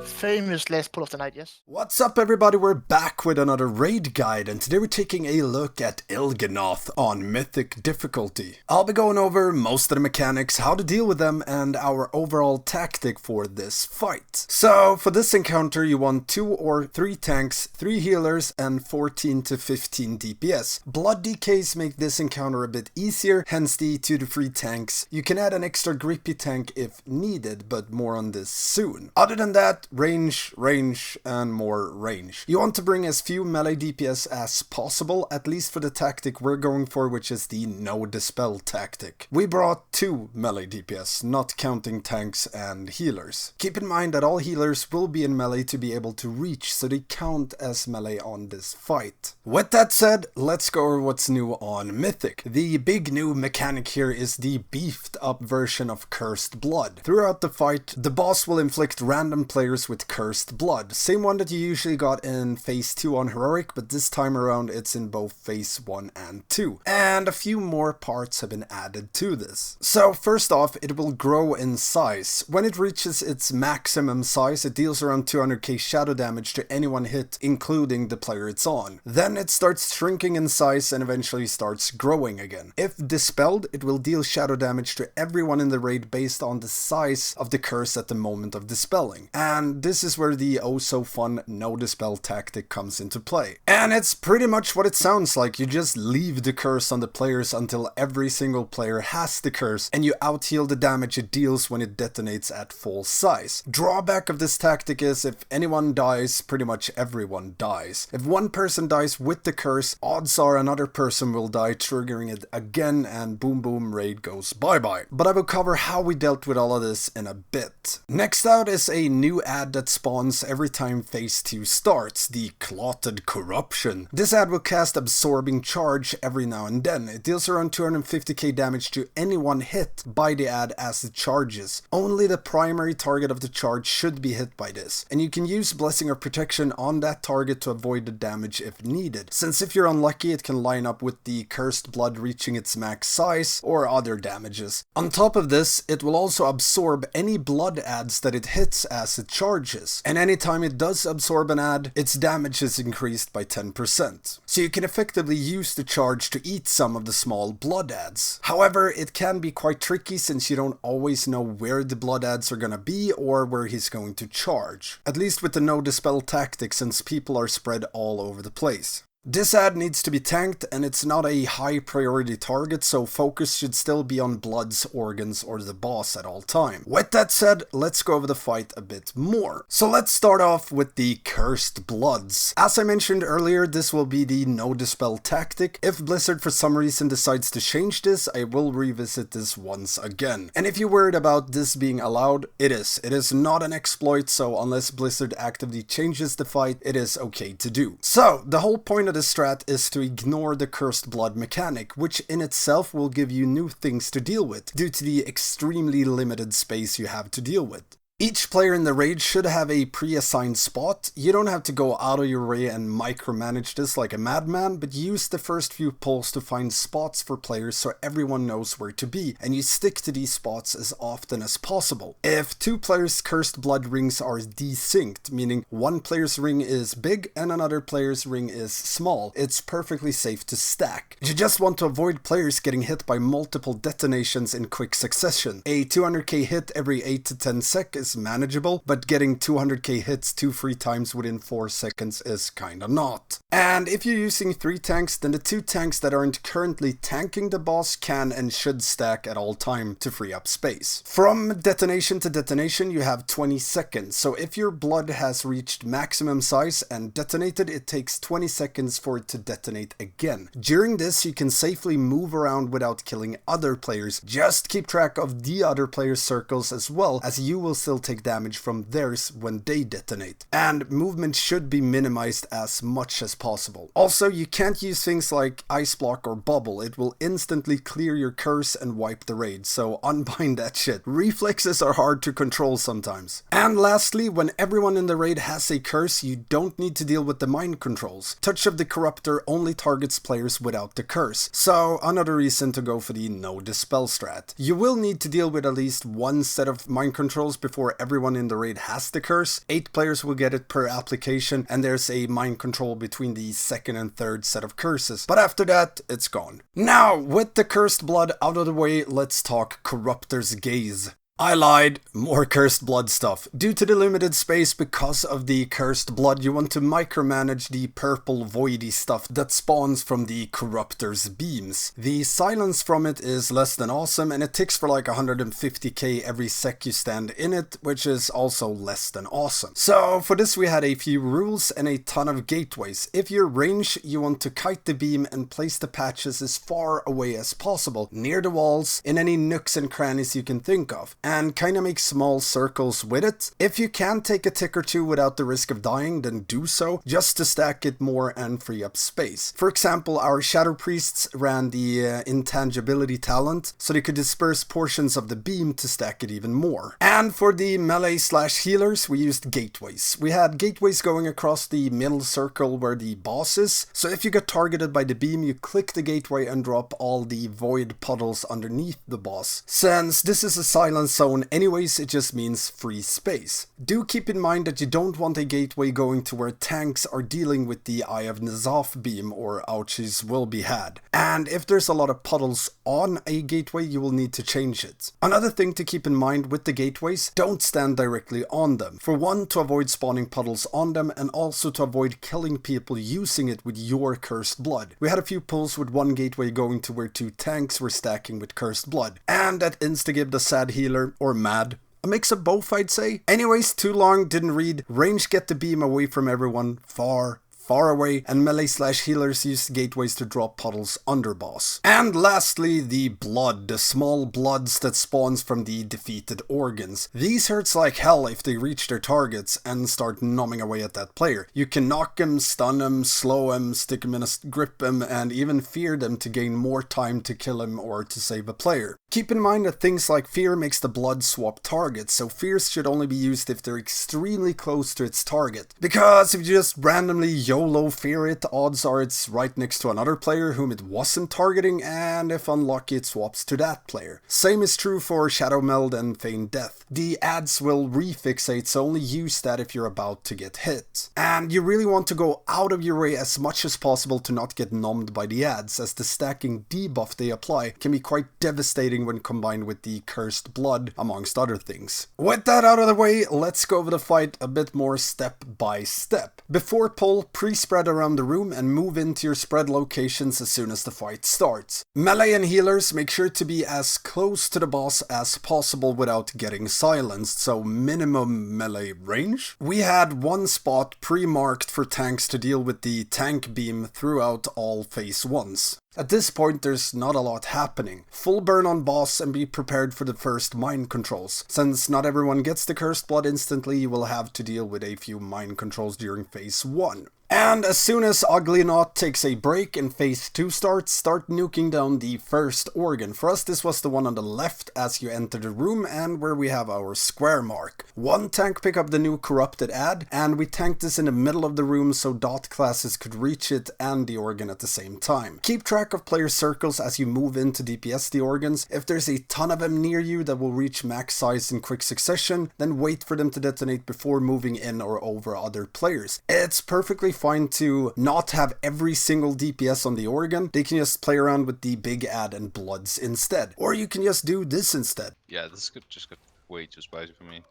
Famous last pull of the night, yes. What's up everybody, we're back with another raid guide and today we're taking a look at Ny'alotha on Mythic difficulty. I'll be going over most of the mechanics, how to deal with them and our overall tactic for this fight. So for this encounter you want 2 or 3 tanks, 3 healers and 14 to 15 DPS. Blood decays make this encounter a bit easier, hence the 2 to 3 tanks. You can add an extra grippy tank if needed, but more on this soon. Other than that, range, and more range. You want to bring as few melee DPS as possible, at least for the tactic we're going for, which is the no dispel tactic. We brought 2 melee DPS, not counting tanks and healers. Keep in mind that all healers will be in melee to be able to reach, so they count as melee on this fight. With that said, let's go over what's new on Mythic. The big new mechanic here is the beefed up version of Cursed Blood. Throughout the fight, the boss will inflict random players with Cursed Blood. Same one that you usually got in Phase 2 on Heroic, but this time around it's in both Phase 1 and 2. And a few more parts have been added to this. So first off, it will grow in size. When it reaches its maximum size, it deals around 200k shadow damage to anyone hit, including the player it's on. Then it starts shrinking in size and eventually starts growing again. If dispelled, it will deal shadow damage to everyone in the raid based on the size of the curse at the moment of dispelling. And this is where the oh so fun no dispel tactic comes into play. And it's pretty much what it sounds like. You just leave the curse on the players until every single player has the curse, and you out-heal the damage it deals when it detonates at full size. Drawback of this tactic is if anyone dies, pretty much everyone dies. If one person dies with the curse, odds are another person will die, triggering it again, and boom boom, raid goes bye bye. But I will cover how we dealt with all of this in a bit. Next out is a new ad that spawns every time Phase 2 starts, the Clotted Corruption. This ad will cast Absorbing Charge every now and then. It deals around 250k damage to anyone hit by the ad as it charges. Only the primary target of the charge should be hit by this, and you can use Blessing of Protection on that target to avoid the damage if needed, since if you're unlucky it can line up with the Cursed Blood reaching its max size or other damages. On top of this, it will also absorb any blood ads that it hits as it charges, and anytime it does absorb an ad, its damage is increased by 10%. So you can effectively use the charge to eat some of the small blood ads. However, it can be quite tricky since you don't always know where the blood ads are gonna be or where he's going to charge. At least with the no dispel tactic, since people are spread all over the place. This ad needs to be tanked and it's not a high priority target, so focus should still be on Blood's organs or the boss at all time. With that said, let's go over the fight a bit more. So let's start off with the Cursed Bloods. As I mentioned earlier, this will be the no dispel tactic. If Blizzard for some reason decides to change this, I will revisit this once again. And if you're worried about this being allowed, it is. It is not an exploit, so unless Blizzard actively changes the fight, it is okay to do. So the whole point of this strat is to ignore the Cursed Blood mechanic, which in itself will give you new things to deal with, due to the extremely limited space you have to deal with. Each player in the raid should have a pre-assigned spot. You don't have to go out of your way and micromanage this like a madman, but use the first few polls to find spots for players so everyone knows where to be, and you stick to these spots as often as possible. If 2 players' Cursed Blood rings are desynced, meaning one player's ring is big and another player's ring is small, it's perfectly safe to stack. You just want to avoid players getting hit by multiple detonations in quick succession. A 200k hit every 8 to 10 seconds is manageable, but getting 200k hits 2-3 times within 4 seconds is kinda not. And if you're using 3 tanks, then the 2 tanks that aren't currently tanking the boss can and should stack at all time to free up space. From detonation to detonation you have 20 seconds, so if your blood has reached maximum size and detonated, it takes 20 seconds for it to detonate again. During this you can safely move around without killing other players. Just keep track of the other players' circles as well, as you will still take damage from theirs when they detonate. And movement should be minimized as much as possible. Also, you can't use things like Ice Block or Bubble. It will instantly clear your curse and wipe the raid, so unbind that shit. Reflexes are hard to control sometimes. And lastly, when everyone in the raid has a curse, you don't need to deal with the mind controls. Touch of the Corruptor only targets players without the curse, so another reason to go for the no dispel strat. You will need to deal with at least one set of mind controls before before everyone in the raid has the curse. 8 players will get it per application, and there's a mind control between the second and third set of curses. But after that, it's gone. Now, with the cursed blood out of the way, let's talk Corruptor's Gaze. I lied, more cursed blood stuff. Due to the limited space because of the cursed blood, you want to micromanage the purple voidy stuff that spawns from the Corruptor's beams. The silence from it is less than awesome, and it ticks for like 150k every sec you stand in it, which is also less than awesome. So for this we had a few rules and a ton of gateways. If you're range, you want to kite the beam and place the patches as far away as possible, near the walls, in any nooks and crannies you can think of, and kinda make small circles with it. If you can take a tick or two without the risk of dying, then do so, just to stack it more and free up space. For example, our Shadow Priests ran the intangibility talent, so they could disperse portions of the beam to stack it even more. And for the melee/healers, we used gateways. We had gateways going across the middle circle where the boss is, so if you get targeted by the beam, you click the gateway and drop all the void puddles underneath the boss. Since this is a silence zone anyways, it just means free space. Do keep in mind that you don't want a gateway going to where tanks are dealing with the Eye of Ny'alotha beam, or ouchies will be had. And if there's a lot of puddles on a gateway, you will need to change it. Another thing to keep in mind with the gateways, don't stand directly on them. For one, to avoid spawning puddles on them, and also to avoid killing people using it with your cursed blood. We had a few pulls with one gateway going to where 2 tanks were stacking with cursed blood, and that insta-gave the sad healer, or mad. A mix of both, I'd say. Anyways, too long, didn't read. Range get the beam away from everyone, far away, and melee/healers use gateways to drop puddles under boss. And lastly, the blood, the small bloods that spawns from the defeated organs. These hurts like hell if they reach their targets and start numbing away at that player. You can knock them, stun them, slow them, stick them in a grip them, and even fear them to gain more time to kill him or to save a player. Keep in mind that things like fear makes the blood swap targets, so fears should only be used if they're extremely close to its target. Because if you just randomly YOLO fear it, odds are it's right next to another player whom it wasn't targeting, and if unlucky it swaps to that player. Same is true for Shadow Meld and Feigned Death. The ads will refixate, so only use that if you're about to get hit. And you really want to go out of your way as much as possible to not get numbed by the ads, as the stacking debuff they apply can be quite devastating when combined with the cursed blood, amongst other things. With that out of the way, let's go over the fight a bit more step by step. Before pull, pre-spread around the room and move into your spread locations as soon as the fight starts. Melee and healers, make sure to be as close to the boss as possible without getting silenced, so minimum melee range. We had one spot pre-marked for tanks to deal with the tank beam throughout all phase 1s. At this point, there's not a lot happening. Full burn on boss and be prepared for the first mind controls. Since not everyone gets the cursed blood instantly, you will have to deal with a few mind controls during phase 1. And as soon as Ny'alotha takes a break and phase 2 starts, start nuking down the first organ. For us, this was the one on the left as you enter the room and where we have our square mark. One tank pick up the new corrupted ad, and we tanked this in the middle of the room so dot classes could reach it and the organ at the same time. Keep track of player circles as you move in to DPS the organs. If there's a ton of them near you that will reach max size in quick succession, then wait for them to detonate before moving in or over other players. It's perfectly fine to not have every single DPS on the organ. They can just play around with the big ad and bloods instead. Or you can just do this instead. Yeah, this just got way too spicy for me.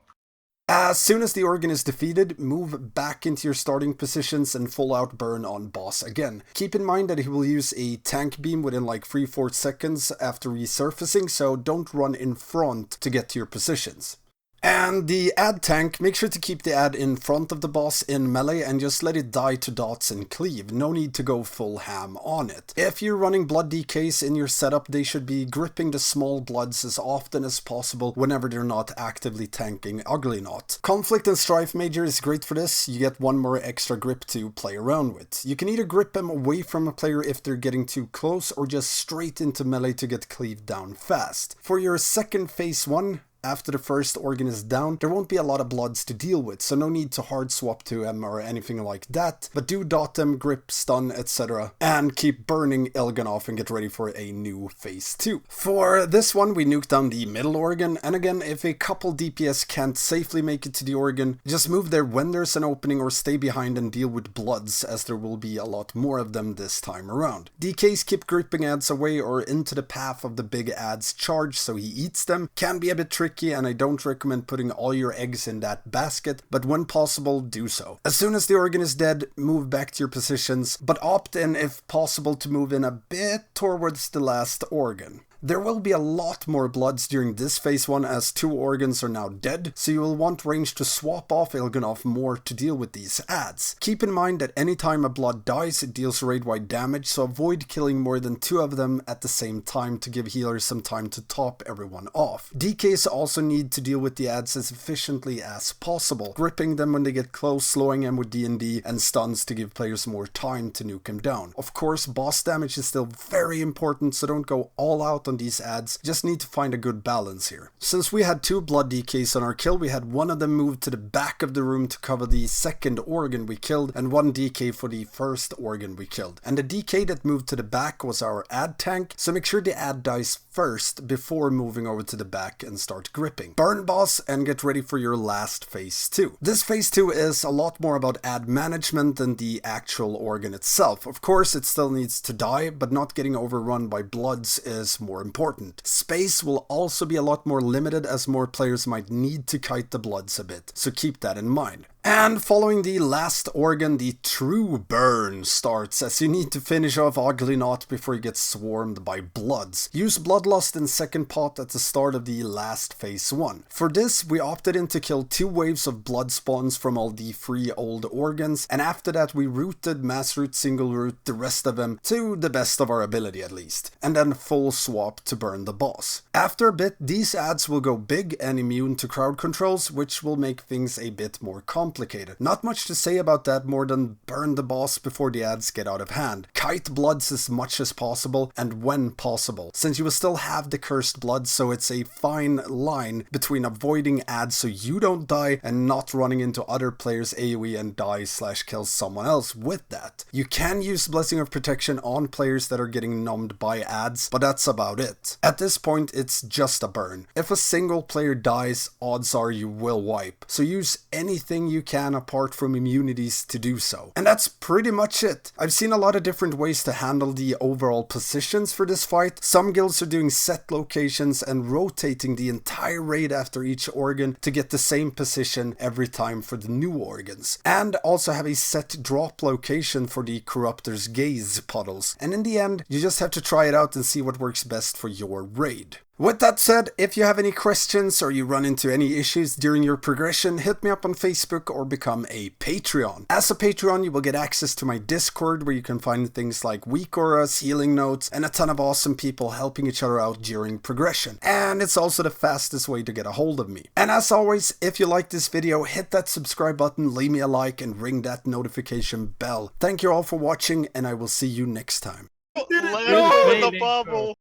As soon as the organ is defeated, move back into your starting positions and full out burn on boss again. Keep in mind that he will use a tank beam within like 3-4 seconds after resurfacing, so don't run in front to get to your positions. And the ad tank, make sure to keep the ad in front of the boss in melee and just let it die to dots and cleave. No need to go full ham on it. If you're running blood DKs in your setup, they should be gripping the small bloods as often as possible whenever they're not actively tanking Ny'alotha. Conflict and Strife Major is great for this. You get one more extra grip to play around with. You can either grip them away from a player if they're getting too close, or just straight into melee to get cleaved down fast. For your second phase 1, after the first organ is down, there won't be a lot of bloods to deal with, so no need to hard swap to him or anything like that, but do dot them, grip, stun, etc. and keep burning Il'gynoth and get ready for a new phase 2. For this one, we nuke down the middle organ, and again, if a couple DPS can't safely make it to the organ, just move there when there's an opening or stay behind and deal with bloods, as there will be a lot more of them this time around. DKs keep gripping ads away or into the path of the big ad's charge so he eats them. Can be a bit tricky, and I don't recommend putting all your eggs in that basket, but when possible, do so. As soon as the organ is dead, move back to your positions, but opt in if possible to move in a bit towards the last organ. There will be a lot more bloods during this phase 1 as 2 organs are now dead, so you will want range to swap off Il'gynoth more to deal with these ads. Keep in mind that anytime a blood dies, it deals raid-wide damage, so avoid killing more than 2 of them at the same time to give healers some time to top everyone off. DKs also need to deal with the ads as efficiently as possible, gripping them when they get close, slowing them with D&D, and stuns to give players more time to nuke them down. Of course, boss damage is still very important, so don't go all out on these ads, just need to find a good balance here. Since we had 2 blood DKs on our kill, we had one of them move to the back of the room to cover the second organ we killed, and 1 DK for the first organ we killed. And the DK that moved to the back was our ad tank, so make sure the ad dies first before moving over to the back and start gripping. Burn boss and get ready for your last phase 2. This phase 2 is a lot more about ad management than the actual organ itself. Of course, it still needs to die, but not getting overrun by bloods is more important. Space will also be a lot more limited as more players might need to kite the bloods a bit, so keep that in mind. And following the last organ, the true burn starts, as you need to finish off Ny'alotha before he gets swarmed by bloods. Use Bloodlust in second pot at the start of the last phase 1. For this, we opted in to kill 2 waves of blood spawns from all the 3 old organs, and after that we rooted, mass root, single root, the rest of them to the best of our ability at least, and then full swap to burn the boss. After a bit, these ads will go big and immune to crowd controls, which will make things a bit more complicated. Not much to say about that more than burn the boss before the ads get out of hand. Kite bloods as much as possible and when possible, since you will still have the cursed blood, so it's a fine line between avoiding ads so you don't die and not running into other players' AoE and die/kill someone else with that. You can use Blessing of Protection on players that are getting numbed by ads, but that's about it. At this point, it's just a burn. If a single player dies, odds are you will wipe, so use anything you can apart from immunities to do so. And that's pretty much it. I've seen a lot of different ways to handle the overall positions for this fight. Some guilds are doing set locations and rotating the entire raid after each organ to get the same position every time for the new organs. And also have a set drop location for the Corruptor's Gaze puddles. And in the end, you just have to try it out and see what works best for your raid. With that said, if you have any questions or you run into any issues during your progression, hit me up on Facebook or become a Patreon. As a Patreon, you will get access to my Discord where you can find things like weak auras, healing notes, and a ton of awesome people helping each other out during progression. And it's also the fastest way to get a hold of me. And as always, if you like this video, hit that subscribe button, leave me a like, and ring that notification bell. Thank you all for watching, and I will see you next time. Let go of the bubble!